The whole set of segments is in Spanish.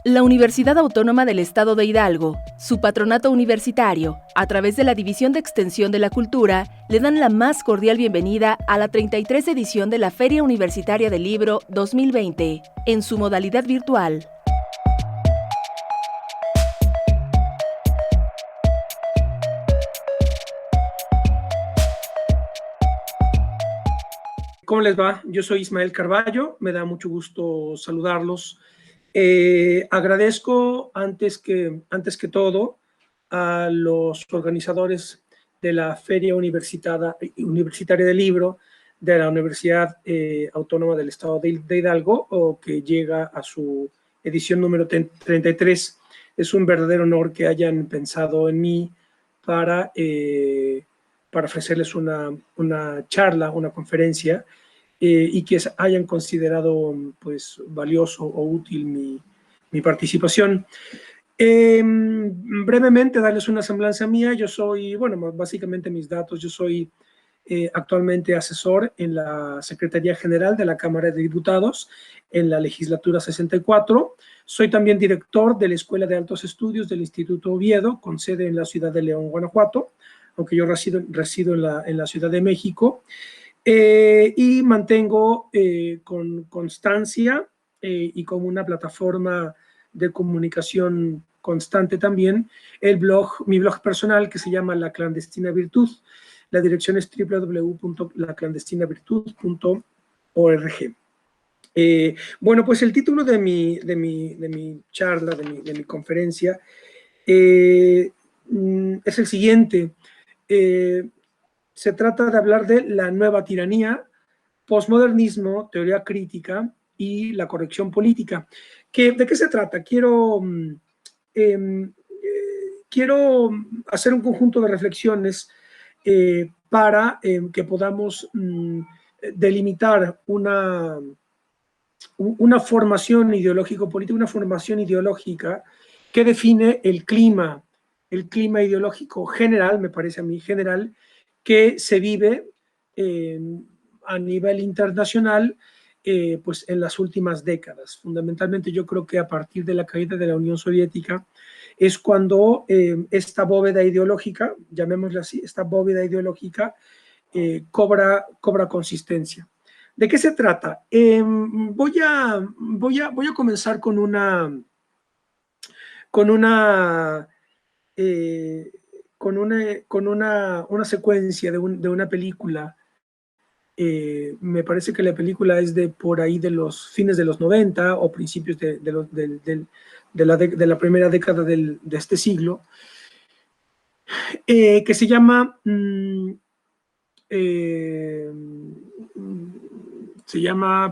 La Universidad Autónoma del Estado de Hidalgo, su patronato universitario, a través de la División de Extensión de la Cultura, le dan la más cordial bienvenida a la 33 edición de la Feria Universitaria del Libro 2020, en su modalidad virtual. ¿Cómo les va? Yo soy Ismael Carballo, me da mucho gusto saludarlos. Agradezco antes que todo a los organizadores de la Feria Universitaria del Libro de la Universidad Autónoma del Estado de Hidalgo, o que llega a su edición número 33. Es un verdadero honor que hayan pensado en mí para ofrecerles una charla, una conferencia, y que hayan considerado pues valioso o útil mi participación. Brevemente darles una semblanza mía. Yo soy, bueno, básicamente mis datos: yo soy actualmente asesor en la Secretaría General de la Cámara de Diputados en la legislatura 64. Soy también director de la Escuela de Altos Estudios del Instituto Oviedo, con sede en la ciudad de León, Guanajuato, aunque yo resido en la Ciudad de México. Y mantengo con constancia y como una plataforma de comunicación constante también mi blog personal, que se llama La Clandestina Virtud. La dirección es www.laclandestinavirtud.org. Bueno, pues el título de mi charla, de mi conferencia, es el siguiente. Se trata de hablar de la nueva tiranía, posmodernismo, teoría crítica y la corrección política. ¿De qué se trata? Quiero hacer un conjunto de reflexiones para que podamos delimitar una formación ideológico-política, una formación ideológica que define el clima ideológico general, me parece a mí general, que se vive a nivel internacional pues en las últimas décadas. Fundamentalmente, yo creo que a partir de la caída de la Unión Soviética es cuando esta bóveda ideológica, llamémosla así, esta bóveda ideológica cobra consistencia. ¿De qué se trata? Voy a comenzar con una secuencia de una película. Me parece que la película es de por ahí de los fines de los 90 o principios de la primera década de este siglo, que se llama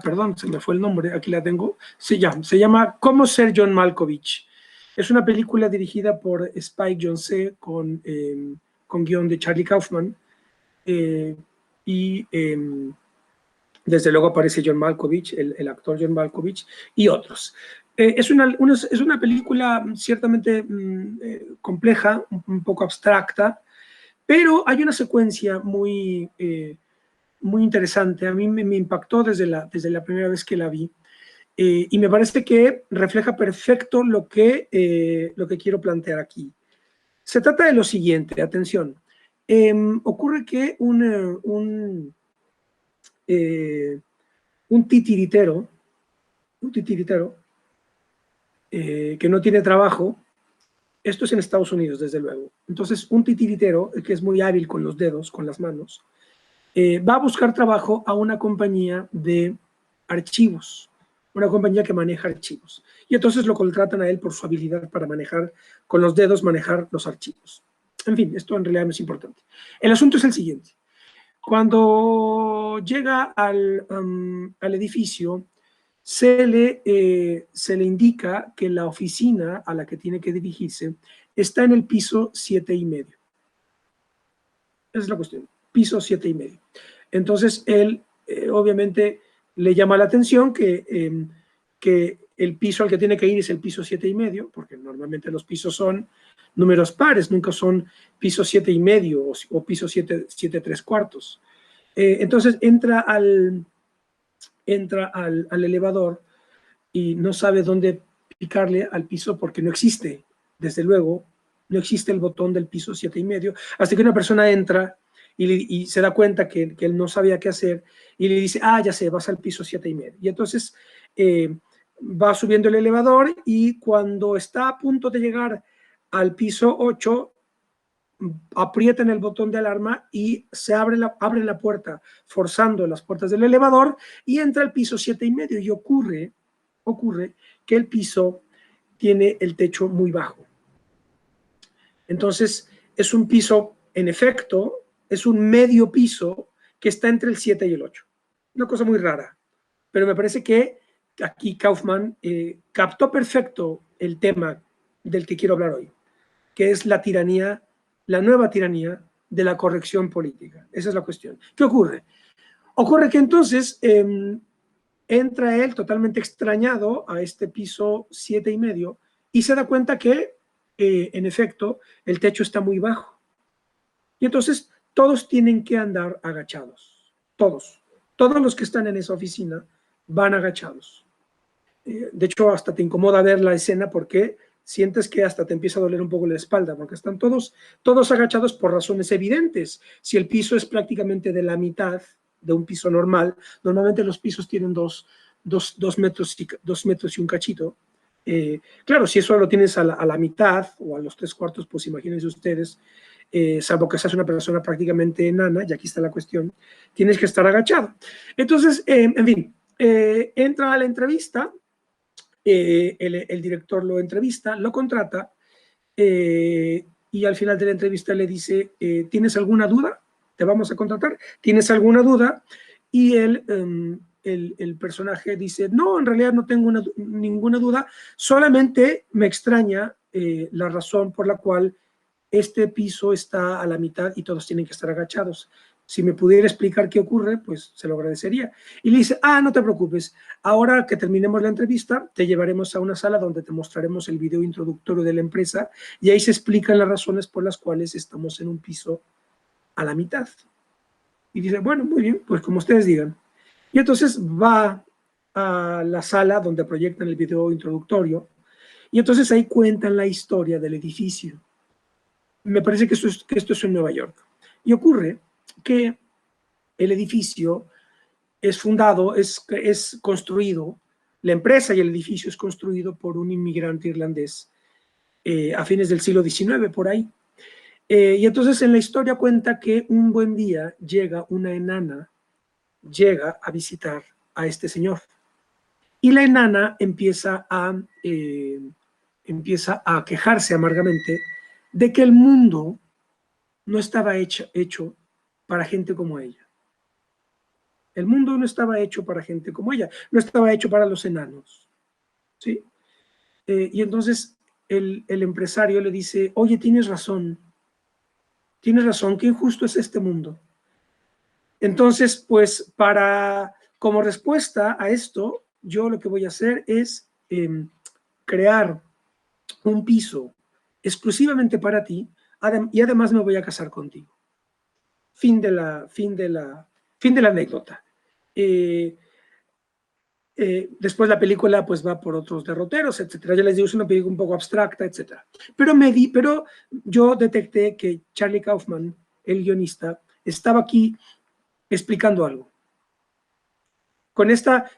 perdón, se me fue el nombre, aquí la tengo. Se llama Cómo ser John Malkovich. Es una película dirigida por Spike Jonze con guión de Charlie Kaufman, y desde luego aparece John Malkovich, el actor John Malkovich, y otros. Es una película ciertamente compleja, un poco abstracta, pero hay una secuencia muy interesante. A mí me impactó desde la primera vez que la vi, y me parece que refleja perfecto lo que quiero plantear aquí. Se trata de lo siguiente, atención. Ocurre que un titiritero que no tiene trabajo. Esto es en Estados Unidos, desde luego. Entonces, un titiritero, que es muy hábil con los dedos, con las manos, va a buscar trabajo a una compañía de archivos, una compañía que maneja archivos. Y entonces lo contratan a él por su habilidad para manejar con los dedos, manejar los archivos. En fin, esto en realidad no es importante. El asunto es el siguiente. Cuando llega al edificio, se le indica que la oficina a la que tiene que dirigirse está en el piso 7,5. Esa es la cuestión, piso 7,5. Entonces, él obviamente le llama la atención que el piso al que tiene que ir es el piso 7,5, porque normalmente los pisos son números pares, nunca son piso 7,5 o piso 7 3/4. Entonces entra al elevador y no sabe dónde picarle al piso porque no existe, desde luego, no existe el botón del piso 7,5, hasta que una persona entra y se da cuenta que él no sabía qué hacer y le dice, ah, ya sé, vas al piso 7,5. Y entonces va subiendo el elevador y cuando está a punto de llegar al piso 8, aprietan el botón de alarma y se abre la puerta, forzando las puertas del elevador, y entra al piso 7,5 y ocurre que el piso tiene el techo muy bajo. Entonces, es un piso, en efecto, es un medio piso que está entre el 7 y el 8. Una cosa muy rara, pero me parece que aquí Kaufman captó perfecto el tema del que quiero hablar hoy, que es la tiranía, la nueva tiranía de la corrección política. Esa es la cuestión. ¿Qué ocurre? Ocurre que entonces entra él totalmente extrañado a este piso 7,5 y se da cuenta que, en efecto, el techo está muy bajo. Y entonces todos tienen que andar agachados. Todos los que están en esa oficina van agachados. De hecho, hasta te incomoda ver la escena porque sientes que hasta te empieza a doler un poco la espalda, porque están todos agachados por razones evidentes. Si el piso es prácticamente de la mitad de un piso normal, normalmente los pisos tienen dos metros y un cachito. Claro, si eso lo tienes a la mitad o a los 3/4, pues imagínense ustedes, salvo que seas una persona prácticamente enana, y aquí está la cuestión, tienes que estar agachado. Entonces, en fin, entra a la entrevista, el director lo entrevista, lo contrata, y al final de la entrevista le dice, ¿tienes alguna duda? ¿Te vamos a contratar? ¿Tienes alguna duda? Y el personaje dice, no, en realidad no tengo ninguna duda, solamente me extraña la razón por la cual este piso está a la mitad y todos tienen que estar agachados. Si me pudiera explicar qué ocurre, pues se lo agradecería. Y le dice, no te preocupes, ahora que terminemos la entrevista, te llevaremos a una sala donde te mostraremos el video introductorio de la empresa y ahí se explican las razones por las cuales estamos en un piso a la mitad. Y dice, bueno, muy bien, pues como ustedes digan. Y entonces va a la sala donde proyectan el video introductorio y entonces ahí cuentan la historia del edificio. Me parece que esto es en Nueva York. Y ocurre que el edificio es fundado, es construido, la empresa y el edificio es construido por un inmigrante irlandés a fines del siglo XIX, por ahí. Y entonces en la historia cuenta que un buen día llega una enana, llega a visitar a este señor. Y la enana empieza a quejarse amargamente de que el mundo no estaba hecho para gente como ella. El mundo no estaba hecho para gente como ella, no estaba hecho para los enanos. ¿Sí? Y entonces el empresario le dice, oye, tienes razón, qué injusto es este mundo. Entonces, pues como respuesta a esto, yo lo que voy a hacer es crear un piso exclusivamente para ti y además me voy a casar contigo. Fin de la anécdota. Después la película pues va por otros derroteros, etcétera. Ya les digo, es una película un poco abstracta, etcétera. Pero yo detecté que Charlie Kaufman, el guionista, estaba aquí explicando algo. Con esta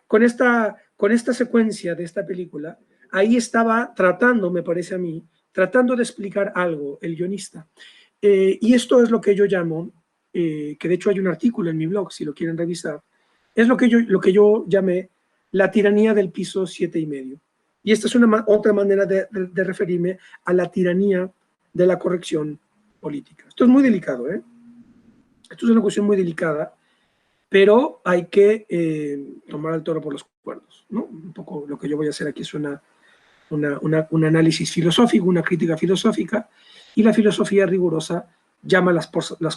secuencia de esta película, ahí estaba tratando, me parece a mí, tratando de explicar algo el guionista. Y esto es lo que yo llamo, que de hecho hay un artículo en mi blog, si lo quieren revisar, es lo que yo llamé la tiranía del piso 7,5. Y esta es otra manera de referirme a la tiranía de la corrección política. Esto es muy delicado, ¿eh? Esto es una cuestión muy delicada, pero hay que tomar al toro por los cuernos, ¿no? Un poco lo que yo voy a hacer aquí es un análisis filosófico, una crítica filosófica, y la filosofía rigurosa llama las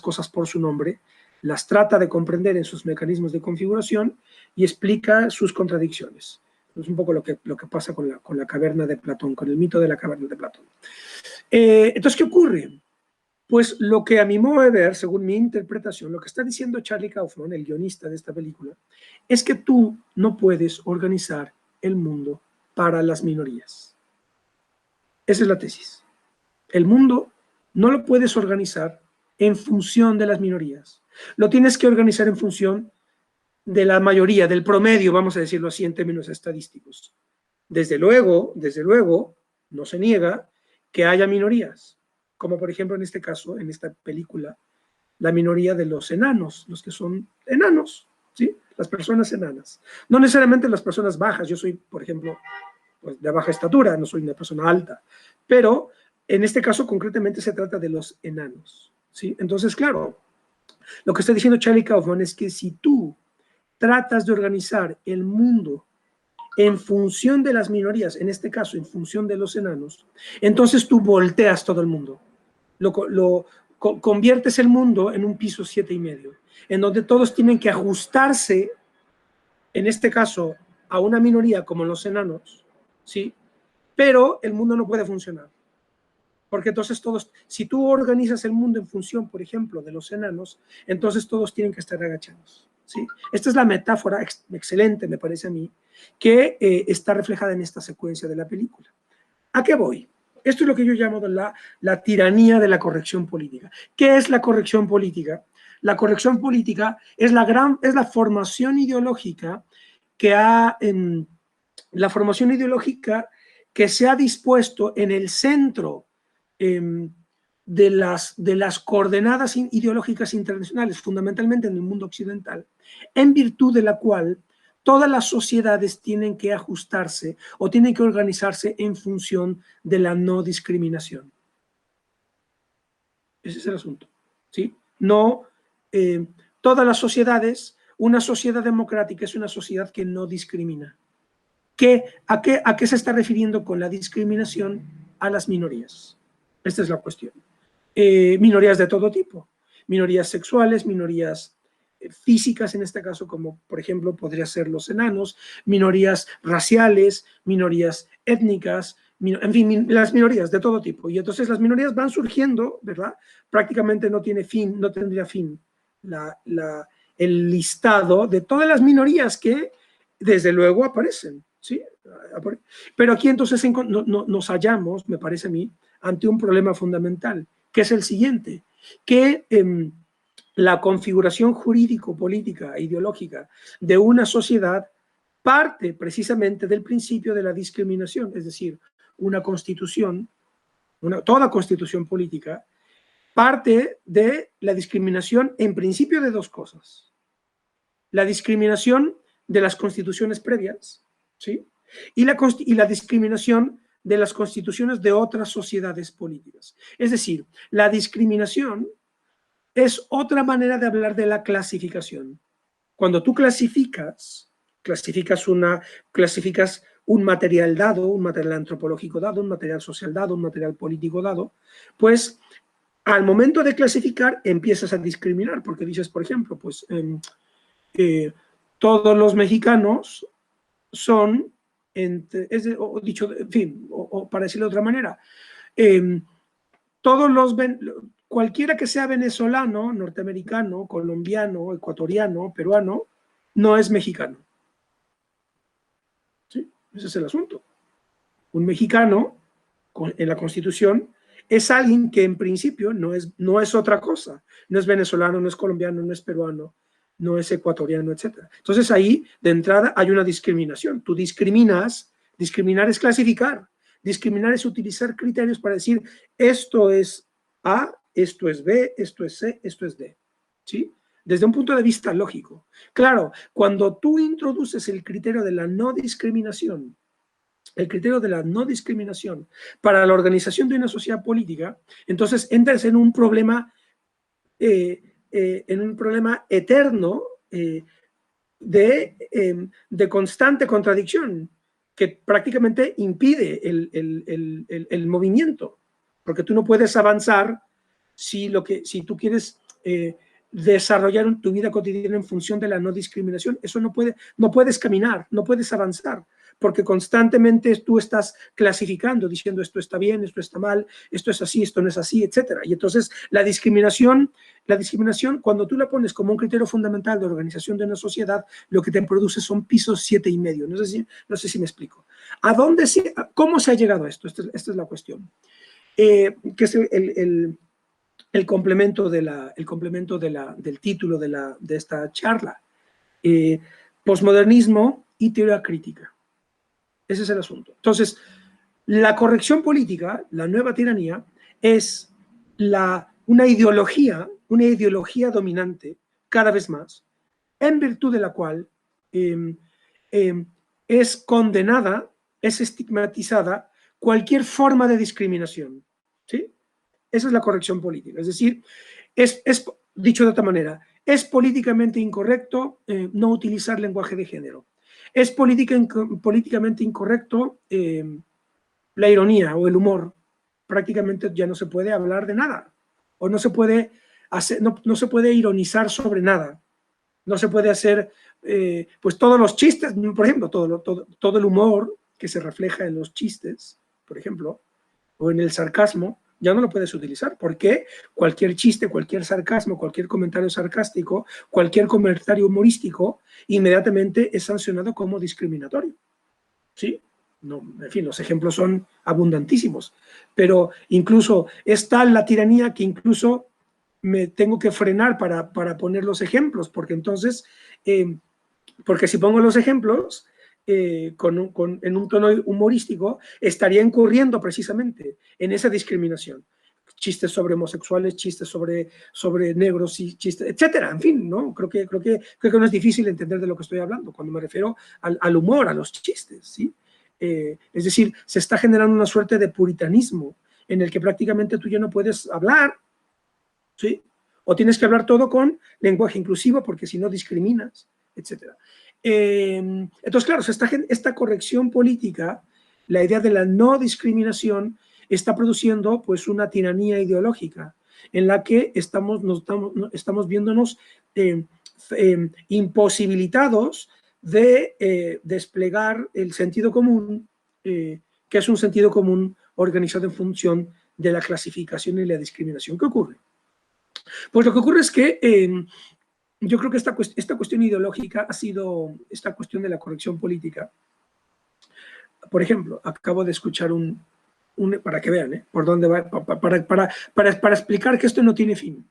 cosas por su nombre, las trata de comprender en sus mecanismos de configuración y explica sus contradicciones. Es un poco lo que pasa con la caverna de Platón, con el mito de la caverna de Platón. Entonces, ¿qué ocurre? Pues lo que a mi modo de ver, según mi interpretación, lo que está diciendo Charlie Kaufman, el guionista de esta película, es que tú no puedes organizar el mundo para las minorías. Esa es la tesis. El mundo no lo puedes organizar en función de las minorías. Lo tienes que organizar en función de la mayoría, del promedio, vamos a decirlo así en términos estadísticos. Desde luego, no se niega que haya minorías, como por ejemplo en este caso, en esta película, la minoría de los enanos, los que son enanos, ¿sí? Las personas enanas. No necesariamente las personas bajas, yo soy, por ejemplo, pues, de baja estatura, no soy una persona alta, pero en este caso concretamente se trata de los enanos, ¿sí? Entonces, claro, lo que está diciendo Charlie Kaufman es que si tú tratas de organizar el mundo en función de las minorías, en este caso en función de los enanos, entonces tú volteas todo el mundo. Conviertes el mundo en un piso 7,5, en donde todos tienen que ajustarse, en este caso, a una minoría como los enanos, ¿sí? Pero el mundo no puede funcionar. Porque entonces todos, si tú organizas el mundo en función, por ejemplo, de los enanos, entonces todos tienen que estar agachados, ¿sí? Esta es la metáfora excelente, me parece a mí, que está reflejada en esta secuencia de la película. ¿A qué voy? Esto es lo que yo llamo la tiranía de la corrección política. ¿Qué es la corrección política? La corrección política es la formación ideológica que que se ha dispuesto en el centro de las coordenadas ideológicas internacionales, fundamentalmente en el mundo occidental, en virtud de la cual todas las sociedades tienen que ajustarse o tienen que organizarse en función de la no discriminación. Ese es el asunto, ¿sí? No, todas las sociedades, una sociedad democrática es una sociedad que no discrimina. ¿A qué se está refiriendo con la discriminación? A las minorías. Esta es la cuestión. Minorías de todo tipo, minorías sexuales, minorías físicas en este caso, como por ejemplo podría ser los enanos, minorías raciales, minorías étnicas, en fin, las minorías de todo tipo. Y entonces las minorías van surgiendo, ¿verdad? Prácticamente no tendría fin el listado de todas las minorías que desde luego aparecen, ¿sí? Pero aquí entonces nos hallamos, me parece a mí, ante un problema fundamental, que es el siguiente, que la configuración jurídico-política e ideológica de una sociedad parte precisamente del principio de la discriminación, es decir, una constitución, toda constitución política, parte de la discriminación en principio de dos cosas. La discriminación de las constituciones previas, ¿sí? Y la discriminación de las constituciones de otras sociedades políticas. Es decir, la discriminación es otra manera de hablar de la clasificación. Cuando tú clasificas un material dado, un material antropológico dado, un material social dado, un material político dado, pues al momento de clasificar empiezas a discriminar, porque dices, por ejemplo, pues todos los mexicanos son, para decirlo de otra manera, cualquiera que sea venezolano, norteamericano, colombiano, ecuatoriano, peruano, no es mexicano. ¿Sí? Ese es el asunto. Un mexicano, en la Constitución, es alguien que en principio no es otra cosa. No es venezolano, no es colombiano, no es peruano, no es ecuatoriano, etc. Entonces ahí, de entrada, hay una discriminación. Tú discriminas, discriminar es clasificar. Discriminar es utilizar criterios para decir, esto es A, esto es B, esto es C, esto es D. ¿Sí? Desde un punto de vista lógico. Claro, cuando tú introduces el criterio de la no discriminación, para la organización de una sociedad política, entonces entras en un problema eterno de constante contradicción que prácticamente impide el movimiento, porque tú no puedes avanzar si tú quieres desarrollar tu vida cotidiana en función de la no discriminación. Eso no puedes caminar, no puedes avanzar, porque constantemente tú estás clasificando, diciendo esto está bien, esto está mal, esto es así, esto no es así, etc. Y entonces la discriminación, cuando tú la pones como un criterio fundamental de organización de una sociedad, lo que te produce son pisos 7,5. No sé si me explico. ¿Cómo se ha llegado a esto? Esta es la cuestión. Que es el complemento, del título de esta charla. Posmodernismo y teoría crítica. Ese es el asunto. Entonces, la corrección política, la nueva tiranía, es una ideología dominante cada vez más, en virtud de la cual es condenada, es estigmatizada cualquier forma de discriminación. ¿Sí? Esa es la corrección política. Es decir, dicho de otra manera, es políticamente incorrecto no utilizar lenguaje de género. Es políticamente incorrecto la ironía o el humor. Prácticamente ya no se puede hablar de nada. O no se puede no se puede ironizar sobre nada. No se puede hacer, pues todos los chistes, por ejemplo, todo el humor que se refleja en los chistes, por ejemplo, o en el sarcasmo, ya no lo puedes utilizar, porque cualquier chiste, cualquier sarcasmo, cualquier comentario sarcástico, cualquier comentario humorístico, inmediatamente es sancionado como discriminatorio. ¿Sí? No, en fin, los ejemplos son abundantísimos, pero incluso es tal la tiranía que incluso me tengo que frenar para poner los ejemplos, porque si pongo los ejemplos en un tono humorístico, estaría incurriendo precisamente en esa discriminación. Chistes sobre homosexuales, chistes sobre negros, chistes, etcétera. En fin, ¿no? Creo que no es difícil entender de lo que estoy hablando cuando me refiero al humor, a los chistes, ¿sí? Es decir, se está generando una suerte de puritanismo en el que prácticamente tú ya no puedes hablar, ¿sí? O tienes que hablar todo con lenguaje inclusivo porque si no discriminas, etcétera. Entonces, claro, esta corrección política, la idea de la no discriminación, está produciendo pues una tiranía ideológica en la que estamos viéndonos imposibilitados de desplegar el sentido común, que es un sentido común organizado en función de la clasificación y la discriminación. ¿Qué ocurre? Pues lo que ocurre es que yo creo que esta cuestión ideológica ha sido esta cuestión de la corrección política. Por ejemplo, acabo de escuchar para que vean, por dónde va, para explicar que esto no tiene fin.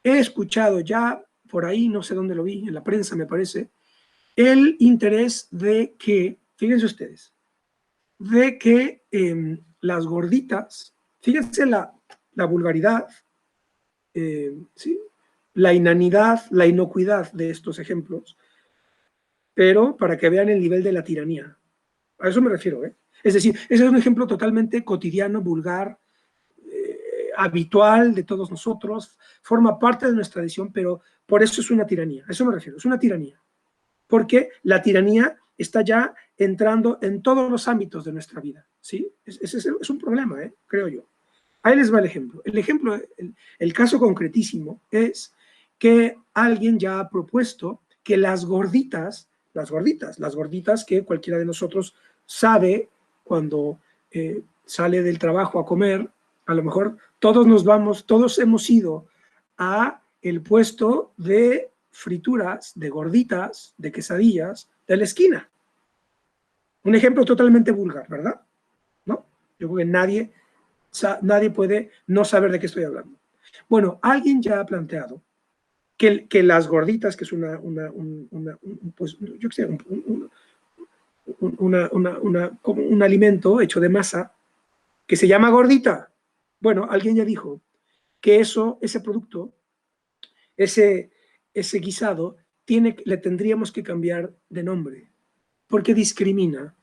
He escuchado ya por ahí, no sé dónde lo vi, en la prensa me parece, el interés de que, fíjense ustedes, de que las gorditas, fíjense la vulgaridad, ¿sí? La inanidad, la inocuidad de estos ejemplos, pero para que vean el nivel de la tiranía. A eso me refiero, ¿eh? Es decir, ese es un ejemplo totalmente cotidiano, vulgar, habitual de todos nosotros, forma parte de nuestra tradición, pero por eso es una tiranía. A eso me refiero, es una tiranía. Porque la tiranía está ya entrando en todos los ámbitos de nuestra vida, ¿sí? Es un problema, creo yo. Ahí les va el ejemplo. El caso concretísimo es que alguien ya ha propuesto que las gorditas que cualquiera de nosotros sabe cuando sale del trabajo a comer, a lo mejor todos hemos ido a el puesto de frituras, de gorditas, de quesadillas, de la esquina. Un ejemplo totalmente vulgar, ¿verdad? ¿No? Yo creo que nadie puede no saber de qué estoy hablando. Bueno, alguien ya ha planteado que las gorditas, que es pues, yo qué sé, como un alimento hecho de masa, que se llama gordita. Bueno, alguien ya dijo que ese producto, ese guisado, le tendríamos que cambiar de nombre, porque discrimina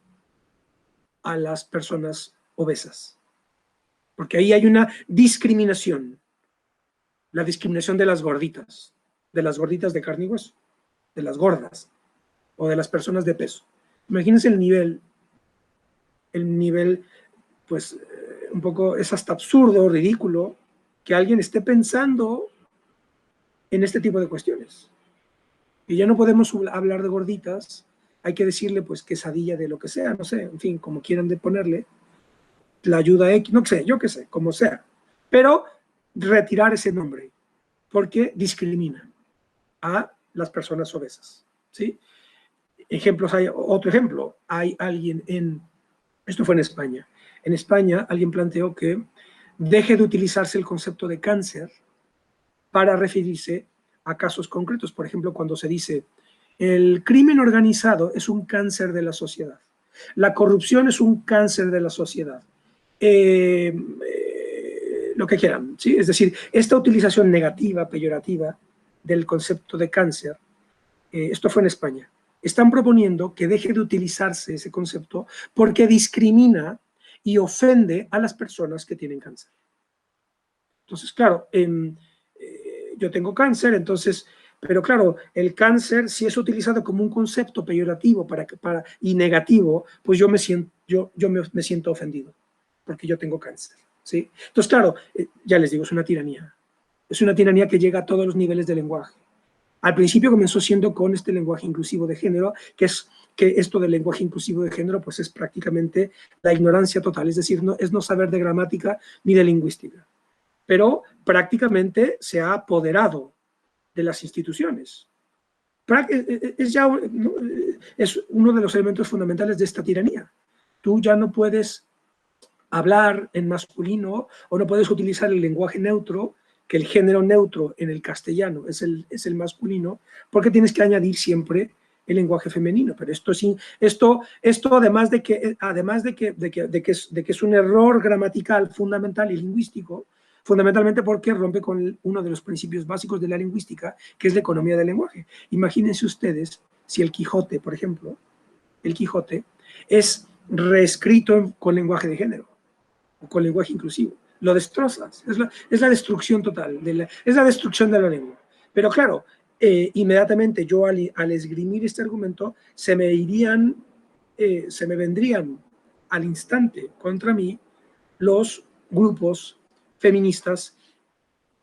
a las personas obesas. Porque ahí hay una discriminación, la discriminación de las gorditas de carne y hueso, de las gordas, o de las personas de peso. Imagínense el nivel, pues, un poco, es hasta absurdo, ridículo, que alguien esté pensando en este tipo de cuestiones. Y ya no podemos hablar de gorditas, hay que decirle, pues, quesadilla de lo que sea, no sé, en fin, como quieran de ponerle, la ayuda X, no sé, yo qué sé, como sea. Pero retirar ese nombre, porque discrimina a las personas obesas, ¿sí? Otro ejemplo, hay alguien Esto fue en España. En España alguien planteó que deje de utilizarse el concepto de cáncer para referirse a casos concretos. Por ejemplo, cuando se dice el crimen organizado es un cáncer de la sociedad, la corrupción es un cáncer de la sociedad, lo que quieran, ¿sí? Es decir, esta utilización negativa, peyorativa del concepto de cáncer, esto fue en España, están proponiendo que deje de utilizarse ese concepto porque discrimina y ofende a las personas que tienen cáncer. Entonces, claro, yo tengo cáncer, entonces, pero claro, el cáncer, si es utilizado como un concepto peyorativo y negativo, pues yo me siento ofendido, porque yo tengo cáncer, ¿sí? Entonces, claro, ya les digo, es una tiranía. Es una tiranía que llega a todos los niveles del lenguaje. Al principio comenzó siendo con este lenguaje inclusivo de género, que esto del lenguaje inclusivo de género, pues es prácticamente la ignorancia total, es decir, es no saber de gramática ni de lingüística. Pero prácticamente se ha apoderado de las instituciones. Es uno de los elementos fundamentales de esta tiranía. Tú ya no puedes hablar en masculino o no puedes utilizar el lenguaje neutro, que el género neutro en el castellano es el masculino, porque tienes que añadir siempre el lenguaje femenino. Pero esto además de que es un error gramatical fundamental y lingüístico, fundamentalmente porque rompe con uno de los principios básicos de la lingüística, que es la economía del lenguaje. Imagínense ustedes si el Quijote, por ejemplo, el Quijote es reescrito con lenguaje de género o con lenguaje inclusivo. Lo destrozas, es la destrucción total, es la destrucción de la lengua. Pero claro, inmediatamente yo al esgrimir este argumento, se me vendrían al instante contra mí los grupos feministas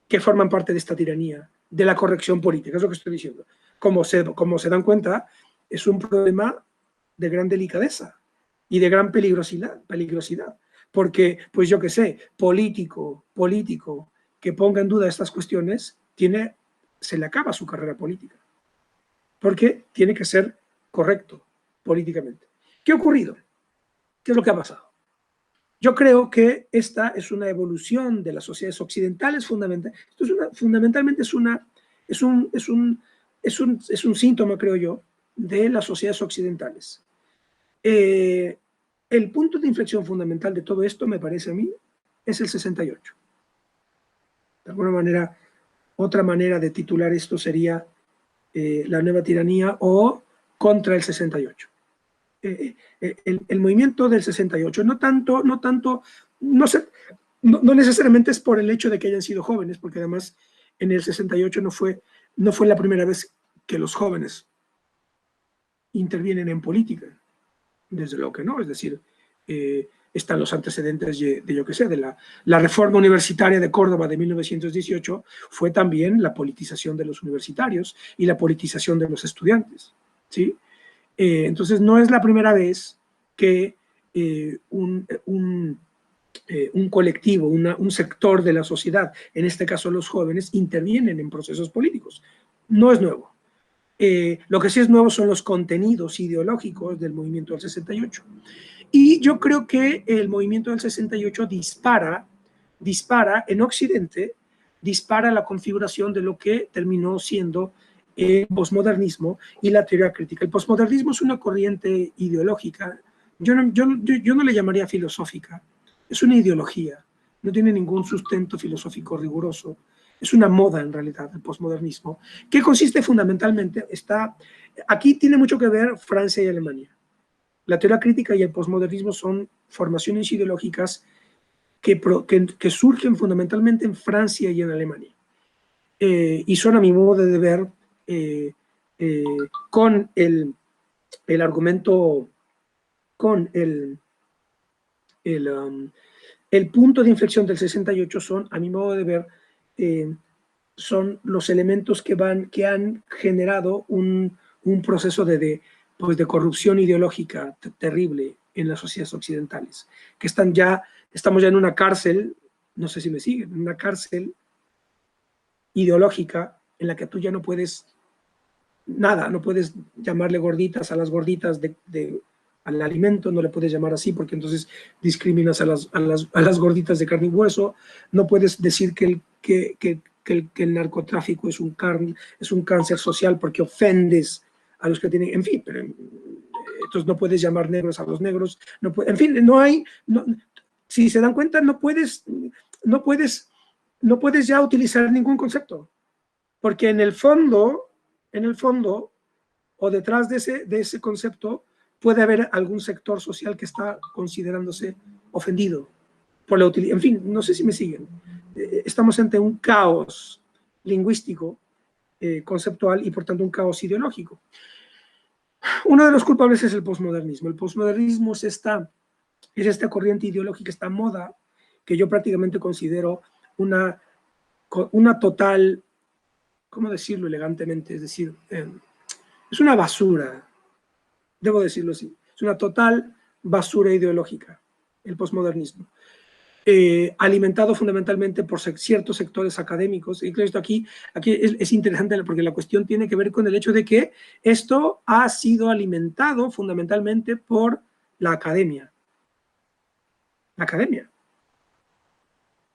que forman parte de esta tiranía, de la corrección política, es lo que estoy diciendo. Como se dan cuenta, es un problema de gran delicadeza y de gran peligrosidad, porque, pues yo qué sé, político que ponga en duda estas cuestiones, se le acaba su carrera política, porque tiene que ser correcto políticamente. ¿Qué ha ocurrido? ¿Qué es lo que ha pasado? Yo creo que esta es una evolución de las sociedades occidentales fundamentalmente es un síntoma, creo yo, de las sociedades occidentales. El punto de inflexión fundamental de todo esto, me parece a mí, es el 68. De alguna manera, otra manera de titular esto sería la nueva tiranía o contra el 68. El movimiento del 68, no necesariamente es por el hecho de que hayan sido jóvenes, porque además en el 68 no fue la primera vez que los jóvenes intervienen en política, desde luego que no, es decir, están los antecedentes de la reforma universitaria de Córdoba de 1918, fue también la politización de los universitarios y la politización de los estudiantes, ¿sí? Entonces no es la primera vez que un colectivo, un sector de la sociedad, en este caso los jóvenes, intervienen en procesos políticos. No es nuevo. Lo que sí es nuevo son los contenidos ideológicos del movimiento del 68. Y yo creo que el movimiento del 68 dispara en Occidente, dispara la configuración de lo que terminó siendo el posmodernismo y la teoría crítica. El posmodernismo es una corriente ideológica, yo no le llamaría filosófica, es una ideología, no tiene ningún sustento filosófico riguroso, es una moda en realidad el posmodernismo, que consiste fundamentalmente, aquí tiene mucho que ver Francia y Alemania. La teoría crítica y el posmodernismo son formaciones ideológicas que surgen fundamentalmente en Francia y en Alemania. Y son, a mi modo de ver, con el argumento, con el punto de inflexión del 68 son, a mi modo de ver, son los elementos que han generado un proceso de corrupción ideológica terrible en las sociedades occidentales, que estamos ya en una cárcel, no sé si me siguen, en una cárcel ideológica en la que tú ya no puedes nada, no puedes llamarle gorditas a las gorditas al alimento, no le puedes llamar así porque entonces discriminas a las gorditas de carne y hueso, no puedes decir que el narcotráfico es un cáncer social porque ofendes a los que tienen, en fin, pero entonces no puedes llamar negros a los negros, no puede, en fin, no hay, no, si se dan cuenta, no puedes ya utilizar ningún concepto, porque en el fondo, o detrás de ese concepto, puede haber algún sector social que está considerándose ofendido por la utilización. En fin, no sé si me siguen. Estamos ante un caos lingüístico, conceptual y por tanto un caos ideológico. Uno de los culpables es el posmodernismo. El posmodernismo es esta corriente ideológica, esta moda que yo prácticamente considero una total, ¿cómo decirlo elegantemente? Es decir, es una basura, debo decirlo así, es una total basura ideológica, el posmodernismo, alimentado fundamentalmente por ciertos sectores académicos. Y esto aquí es interesante porque la cuestión tiene que ver con el hecho de que esto ha sido alimentado fundamentalmente por la academia. La academia.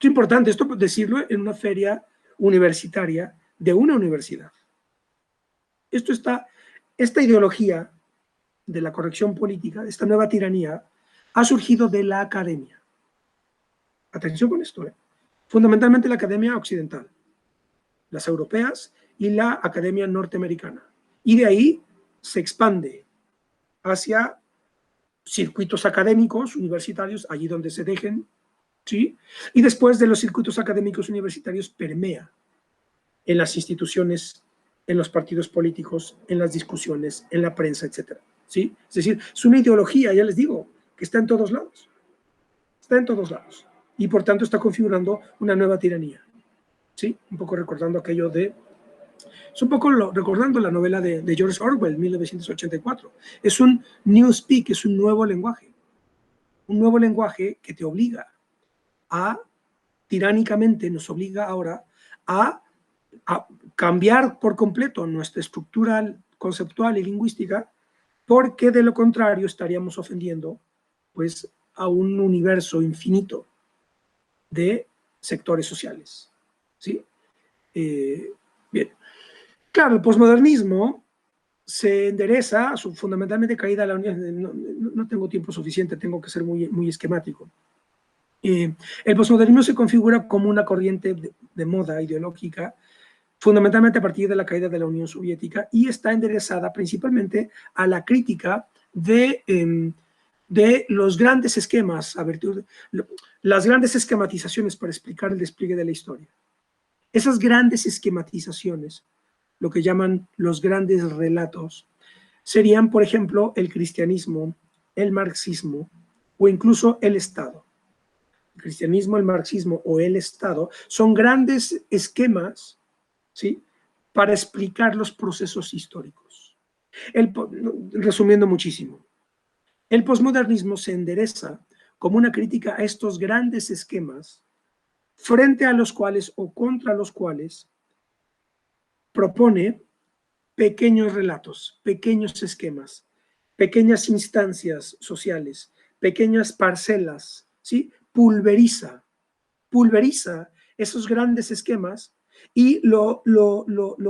Es importante esto decirlo en una feria universitaria de una universidad. Esta ideología de la corrección política, esta nueva tiranía, ha surgido de la academia. Atención con esto, fundamentalmente la academia occidental, las europeas y la academia norteamericana. Y de ahí se expande hacia circuitos académicos universitarios, allí donde se dejen, ¿sí? Y después de los circuitos académicos universitarios permea en las instituciones, en los partidos políticos, en las discusiones, en la prensa, etc. ¿Sí? Es decir, es una ideología, ya les digo, que está en todos lados. Está en todos lados. Y por tanto está configurando una nueva tiranía. ¿Sí? Un poco recordando aquello de... Es un poco recordando la novela de George Orwell, 1984. Es un newspeak, es un nuevo lenguaje. Un nuevo lenguaje que te obliga a, tiránicamente nos obliga ahora a cambiar por completo nuestra estructura conceptual y lingüística, porque de lo contrario estaríamos ofendiendo pues, a un universo infinito de sectores sociales. ¿Sí? Bien. Claro, el posmodernismo se endereza a su fundamentalmente caída a la Unión. No tengo tiempo suficiente, tengo que ser muy esquemático. El posmodernismo se configura como una corriente de moda ideológica fundamentalmente a partir de la caída de la Unión Soviética y está enderezada principalmente a la crítica de los grandes esquemas, las grandes esquematizaciones para explicar el despliegue de la historia. Esas grandes esquematizaciones, lo que llaman los grandes relatos, serían, por ejemplo, el cristianismo, el marxismo o incluso el Estado. El cristianismo, el marxismo o el Estado son grandes esquemas, ¿sí?, para explicar los procesos históricos. Resumiendo muchísimo, el posmodernismo se endereza como una crítica a estos grandes esquemas frente a los cuales o contra los cuales propone pequeños relatos, pequeños esquemas, pequeñas instancias sociales, pequeñas parcelas, ¿sí? Pulveriza esos grandes esquemas y lo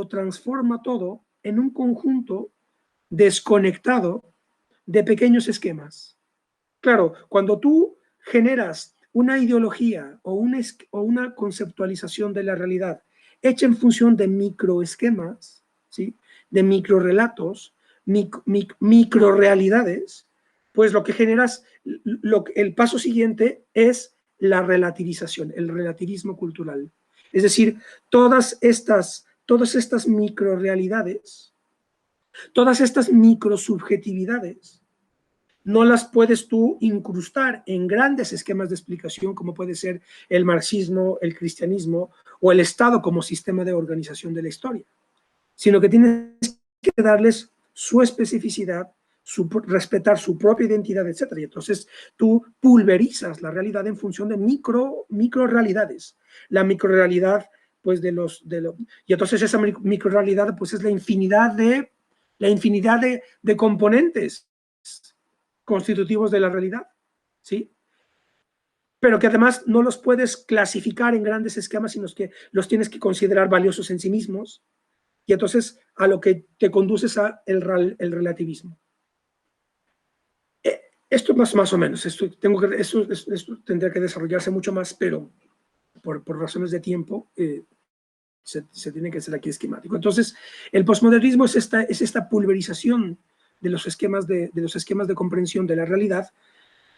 transforma todo en un conjunto desconectado de pequeños esquemas. Claro, cuando tú generas una ideología o una conceptualización de la realidad hecha en función de microesquemas, ¿sí?, de microrelatos, microrealidades, pues lo que generas, el paso siguiente es la relativización, el relativismo cultural. Es decir, todas estas microrealidades, todas estas microsubjetividades, no las puedes tú incrustar en grandes esquemas de explicación como puede ser el marxismo, el cristianismo o el Estado como sistema de organización de la historia, sino que tienes que darles su especificidad, respetar su propia identidad, etc. Y entonces tú pulverizas la realidad en función de microrealidades. La microrealidad, pues y entonces esa microrealidad pues es la infinidad de componentes constitutivos de la realidad, ¿sí? Pero que además no los puedes clasificar en grandes esquemas, sino que los tienes que considerar valiosos en sí mismos, y entonces a lo que te conduces a el relativismo. Esto más o menos, esto tendría que desarrollarse mucho más, pero por razones de tiempo se tiene que hacer aquí esquemático. Entonces, el posmodernismo es esta pulverización de los esquemas de comprensión de la realidad,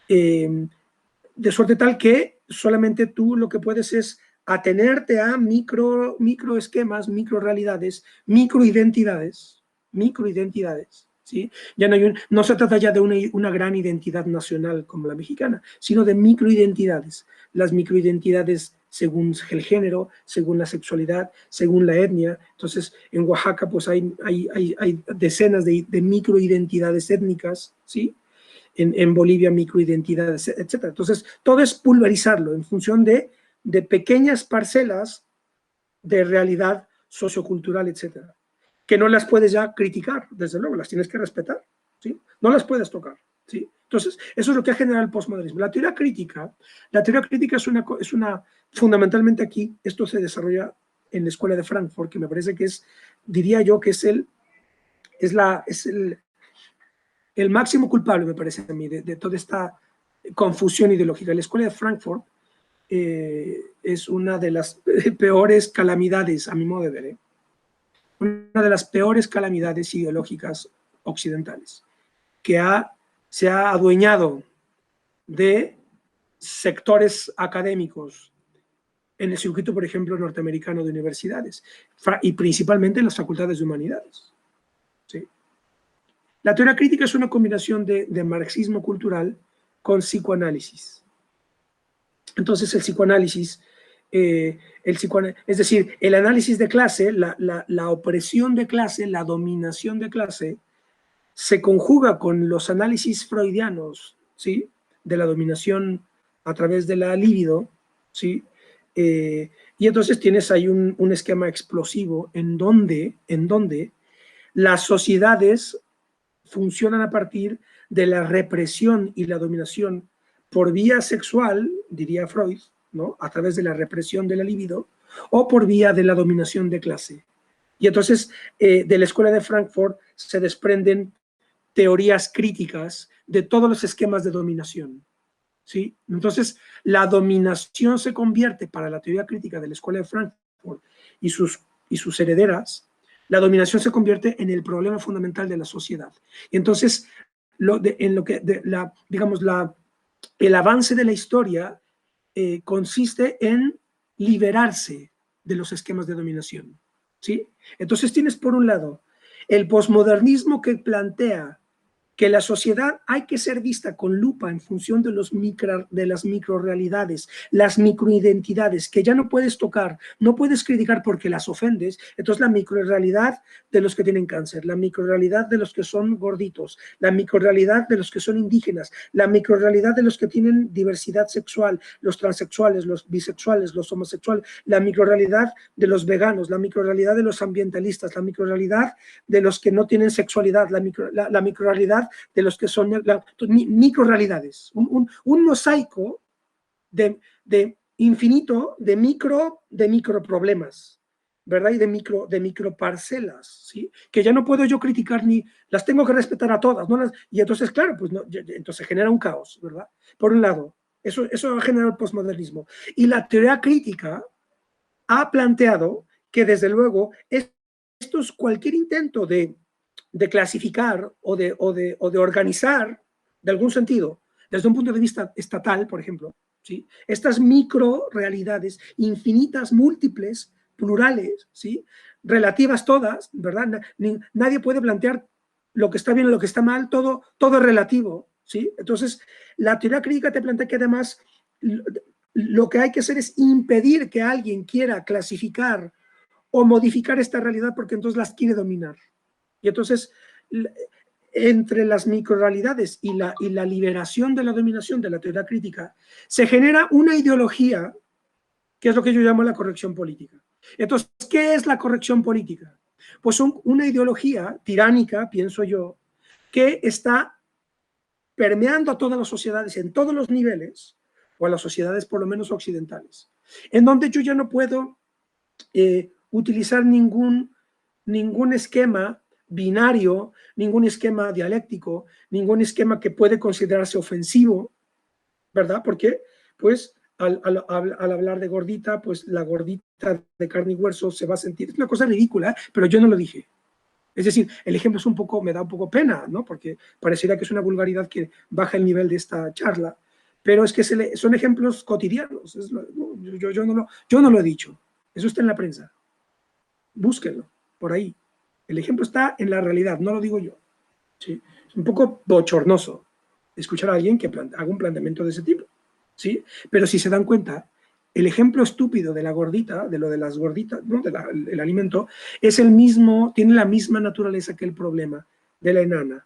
de suerte tal que solamente tú lo que puedes es atenerte a micro esquemas, micro realidades, microidentidades, ¿sí? Ya no se trata ya de una gran identidad nacional como la mexicana, sino de microidentidades. Las microidentidades según el género, según la sexualidad, según la etnia. Entonces, en Oaxaca pues hay decenas de microidentidades étnicas, ¿sí? En Bolivia microidentidades, etc. Entonces, todo es pulverizarlo en función de pequeñas parcelas de realidad sociocultural, etc., que no las puedes ya criticar, desde luego, las tienes que respetar, ¿sí? No las puedes tocar, ¿sí? Entonces, eso es lo que ha generado el postmodernismo. La teoría crítica es una fundamentalmente aquí, esto se desarrolla en la Escuela de Frankfurt, que me parece que diría yo que es el máximo culpable, me parece a mí, de toda esta confusión ideológica. La Escuela de Frankfurt es una de las peores calamidades, a mi modo de ver, una de las peores calamidades ideológicas occidentales, que se ha adueñado de sectores académicos en el circuito, por ejemplo, norteamericano de universidades, y principalmente en las facultades de humanidades. ¿Sí? La teoría crítica es una combinación de marxismo cultural con psicoanálisis. Entonces el psicoanálisis, es decir, el análisis de clase, la opresión de clase, la dominación de clase, se conjuga con los análisis freudianos, ¿sí? De la dominación a través de la libido, ¿sí? Y entonces tienes ahí un esquema explosivo en donde las sociedades funcionan a partir de la represión y la dominación por vía sexual, diría Freud, ¿no? A través de la represión de la libido, o por vía de la dominación de clase. Y entonces de la Escuela de Frankfurt se desprenden teorías críticas de todos los esquemas de dominación, ¿sí? Entonces la dominación se convierte, para la teoría crítica de la Escuela de Frankfurt y sus herederas, la dominación se convierte en el problema fundamental de la sociedad. Y entonces, el avance de la historia consiste en liberarse de los esquemas de dominación, ¿sí? Entonces tienes por un lado el posmodernismo que plantea que la sociedad hay que ser vista con lupa en función de las microrealidades, las microidentidades, que ya no puedes tocar, no puedes criticar porque las ofendes. Entonces la microrealidad de los que tienen cáncer, la microrealidad de los que son gorditos, la microrealidad de los que son indígenas, la microrealidad de los que tienen diversidad sexual, los transexuales, los bisexuales, los homosexuales, la microrealidad de los veganos, la microrealidad de los ambientalistas, la microrealidad de los que no tienen sexualidad, la microrealidad de los que son microrealidades, un mosaico de infinito de microproblemas, ¿verdad? Y de microparcelas, ¿sí? Que ya no puedo yo criticar ni las tengo que respetar a todas, ¿no? Y entonces, claro, pues no, entonces genera un caos, ¿verdad? Por un lado, eso ha generado el posmodernismo. Y la teoría crítica ha planteado que, desde luego, cualquier intento de clasificar o de organizar, de algún sentido, desde un punto de vista estatal, por ejemplo, ¿sí? Estas micro realidades infinitas, múltiples, plurales, ¿sí? Relativas todas, ¿verdad? Nadie puede plantear lo que está bien o lo que está mal, todo es relativo, ¿sí? Entonces, la teoría crítica te plantea que además lo que hay que hacer es impedir que alguien quiera clasificar o modificar esta realidad, porque entonces las quiere dominar. Y entonces, entre las microrealidades y la liberación de la dominación de la teoría crítica, se genera una ideología que es lo que yo llamo la corrección política. Entonces, ¿qué es la corrección política? Pues una ideología tiránica, pienso yo, que está permeando a todas las sociedades en todos los niveles, o a las sociedades por lo menos occidentales, en donde yo ya no puedo utilizar ningún esquema binario, ningún esquema dialéctico, ningún esquema que puede considerarse ofensivo, ¿verdad? Porque, pues, al hablar de gordita, pues la gordita de carne y hueso se va a sentir, es una cosa ridícula, pero yo no lo dije. Es decir, el ejemplo es me da un poco pena, ¿no? Porque pareciera que es una vulgaridad que baja el nivel de esta charla, pero es que son ejemplos cotidianos. Yo no lo he dicho, eso está en la prensa. Búsquenlo, por ahí. El ejemplo está en la realidad, no lo digo yo. ¿Sí? Es un poco bochornoso escuchar a alguien que haga un planteamiento de ese tipo. ¿Sí? Pero si se dan cuenta, el ejemplo estúpido de la gordita, de lo de las gorditas, ¿no? El alimento, es el mismo, tiene la misma naturaleza que el problema de la enana,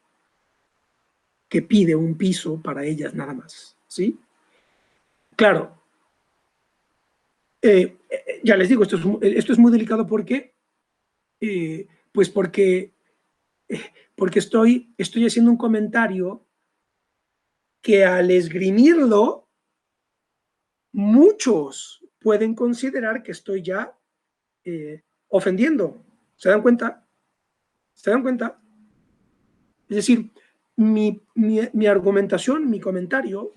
que pide un piso para ellas nada más. ¿Sí? Claro, ya les digo, esto es muy delicado porque, pues porque estoy haciendo un comentario que al esgrimirlo, muchos pueden considerar que estoy ya ofendiendo. ¿Se dan cuenta? ¿Se dan cuenta? Es decir, mi argumentación, mi comentario,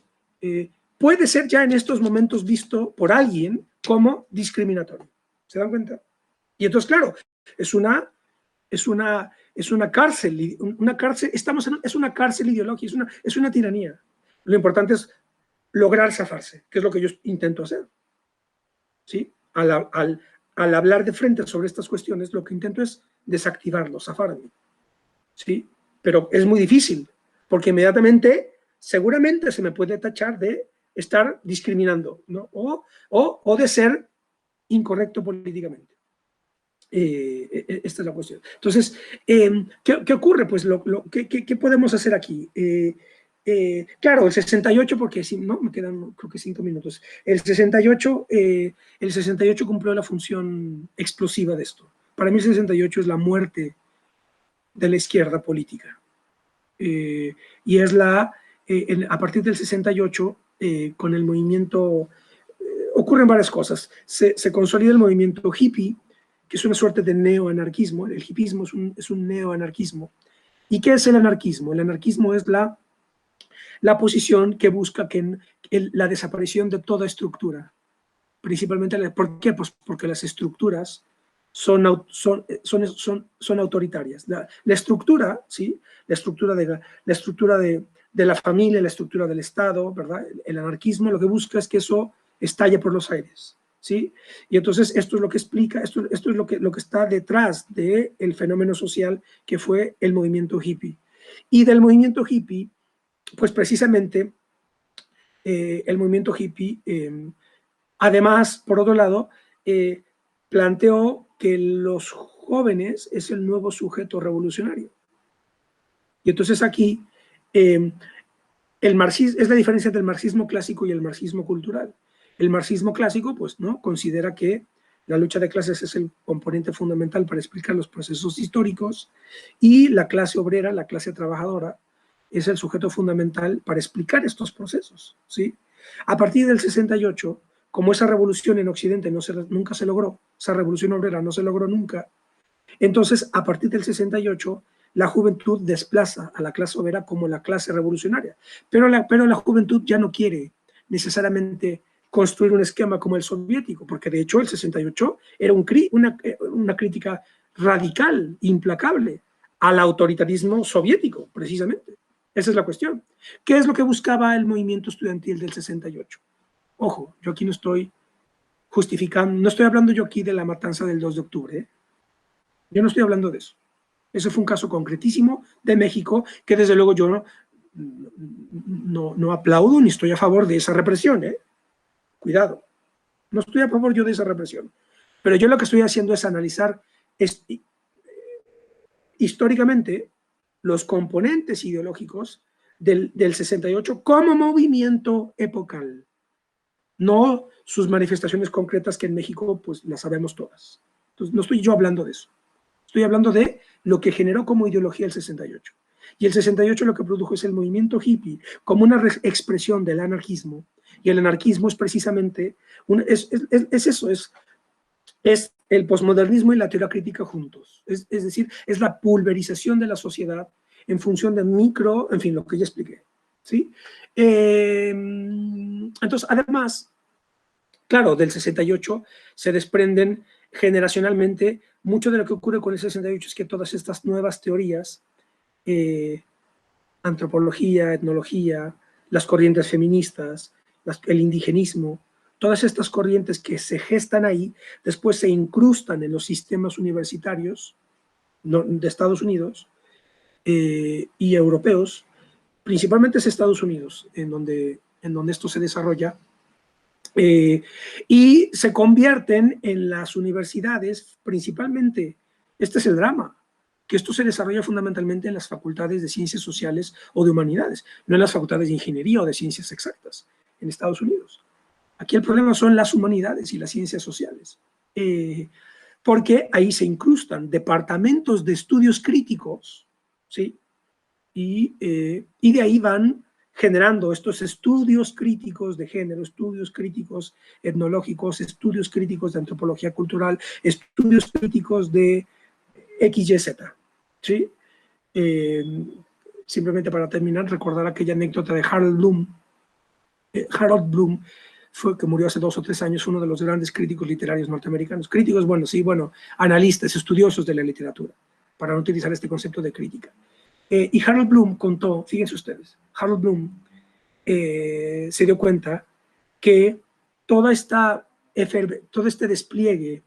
puede ser ya en estos momentos visto por alguien como discriminatorio. ¿Se dan cuenta? Y entonces, claro, es una cárcel, es una cárcel ideológica, es una tiranía. Lo importante es lograr zafarse, que es lo que yo intento hacer. ¿Sí? Al hablar de frente sobre estas cuestiones, lo que intento es desactivarlo, zafarme. ¿Sí? Pero es muy difícil, porque inmediatamente, seguramente se me puede tachar de estar discriminando, ¿no? o de ser incorrecto políticamente. Esta es la cuestión. Entonces, ¿qué ocurre? Pues, ¿qué podemos hacer aquí? Claro, el 68, porque si no, me quedan creo que 5 minutos. El 68 cumplió la función explosiva de esto. Para mí el 68 es la muerte de la izquierda política. Y es a partir del 68, con el movimiento, ocurren varias cosas. Se consolida el movimiento hippie, que es una suerte de neoanarquismo. El hippismo es un neoanarquismo. ¿Y qué es el anarquismo? El anarquismo es la posición que busca la desaparición de toda estructura. Principalmente, ¿por qué? Pues porque las estructuras son autoritarias. La estructura, ¿sí? La estructura de la familia, la estructura del Estado, ¿verdad? El anarquismo lo que busca es que eso estalle por los aires, ¿sí? Y entonces esto es lo que explica, esto es lo que está detrás del fenómeno social que fue el movimiento hippie. Y del movimiento hippie, pues precisamente el movimiento hippie, además, por otro lado, planteó que los jóvenes es el nuevo sujeto revolucionario. Y entonces aquí el marxismo es la diferencia entre el marxismo clásico y el marxismo cultural. El marxismo clásico, pues, ¿no?, considera que la lucha de clases es el componente fundamental para explicar los procesos históricos y la clase obrera, la clase trabajadora, es el sujeto fundamental para explicar estos procesos, ¿sí? A partir del 68, como esa revolución en Occidente nunca se logró, esa revolución obrera no se logró nunca, entonces a partir del 68 la juventud desplaza a la clase obrera como la clase revolucionaria, pero la juventud ya no quiere necesariamente construir un esquema como el soviético, porque de hecho el 68 era una crítica radical, implacable, al autoritarismo soviético, precisamente. Esa es la cuestión. ¿Qué es lo que buscaba el movimiento estudiantil del 68? Ojo, yo aquí no estoy justificando, no estoy hablando yo aquí de la matanza del 2 de octubre, ¿eh? Yo no estoy hablando de eso. Ese fue un caso concretísimo de México que desde luego yo no aplaudo ni estoy a favor de esa represión, ¿eh? Cuidado, no estoy a favor yo de esa represión. Pero yo lo que estoy haciendo es analizar históricamente los componentes ideológicos del 68 como movimiento epocal, no sus manifestaciones concretas que en México pues las sabemos todas. Entonces no estoy yo hablando de eso, estoy hablando de lo que generó como ideología el 68. Y el 68 lo que produjo es el movimiento hippie como una expresión del anarquismo, y el anarquismo es precisamente, es el posmodernismo y la teoría crítica juntos, es decir, es la pulverización de la sociedad en función de en fin, lo que ya expliqué, ¿sí? Entonces, además, claro, del 68 se desprenden generacionalmente, mucho de lo que ocurre con el 68 es que todas estas nuevas teorías, antropología, etnología, las corrientes feministas, el indigenismo, todas estas corrientes que se gestan ahí, después se incrustan en los sistemas universitarios de Estados Unidos y europeos, principalmente es Estados Unidos, en donde esto se desarrolla, y se convierten en las universidades, principalmente, este es el drama, que esto se desarrolla fundamentalmente en las facultades de ciencias sociales o de humanidades, no en las facultades de ingeniería o de ciencias exactas, en Estados Unidos. Aquí el problema son las humanidades y las ciencias sociales, porque ahí se incrustan departamentos de estudios críticos, ¿sí? Y de ahí van generando estos estudios críticos de género, estudios críticos etnológicos, estudios críticos de antropología cultural, estudios críticos de XYZ, ¿sí? Simplemente para terminar, recordar aquella anécdota de Harold Bloom. Harold Bloom que murió hace 2 o 3 años, uno de los grandes críticos literarios norteamericanos. Críticos, bueno, sí, bueno, analistas, estudiosos de la literatura, para no utilizar este concepto de crítica. Y Harold Bloom contó, fíjense ustedes, Harold Bloom se dio cuenta que todo este despliegue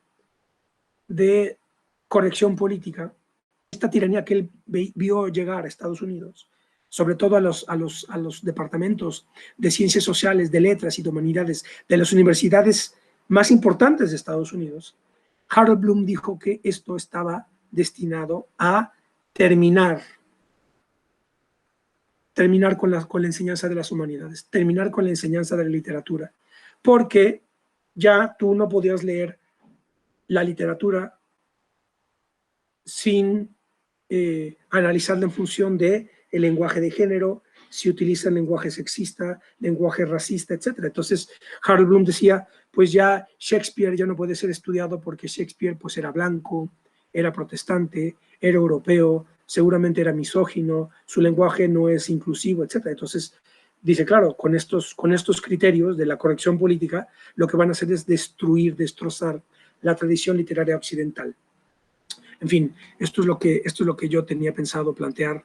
de corrección política, esta tiranía que él vio llegar a Estados Unidos, sobre todo a los departamentos de ciencias sociales, de letras y de humanidades, de las universidades más importantes de Estados Unidos, Harold Bloom dijo que esto estaba destinado a terminar con la enseñanza de las humanidades, terminar con la enseñanza de la literatura, porque ya tú no podías leer la literatura sin analizarla en función de el lenguaje de género, si utilizan lenguaje sexista, lenguaje racista, etc. Entonces, Harold Bloom decía, pues ya Shakespeare ya no puede ser estudiado porque Shakespeare pues era blanco, era protestante, era europeo, seguramente era misógino, su lenguaje no es inclusivo, etc. Entonces, dice, claro, con estos criterios de la corrección política, lo que van a hacer es destruir, destrozar la tradición literaria occidental. En fin, esto es lo que yo tenía pensado plantear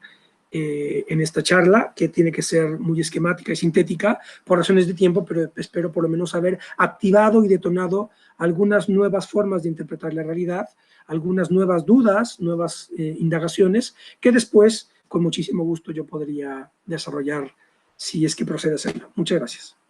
en esta charla, que tiene que ser muy esquemática y sintética por razones de tiempo, pero espero por lo menos haber activado y detonado algunas nuevas formas de interpretar la realidad, algunas nuevas dudas, nuevas indagaciones, que después, con muchísimo gusto, yo podría desarrollar si es que procede a hacerlo. Muchas gracias.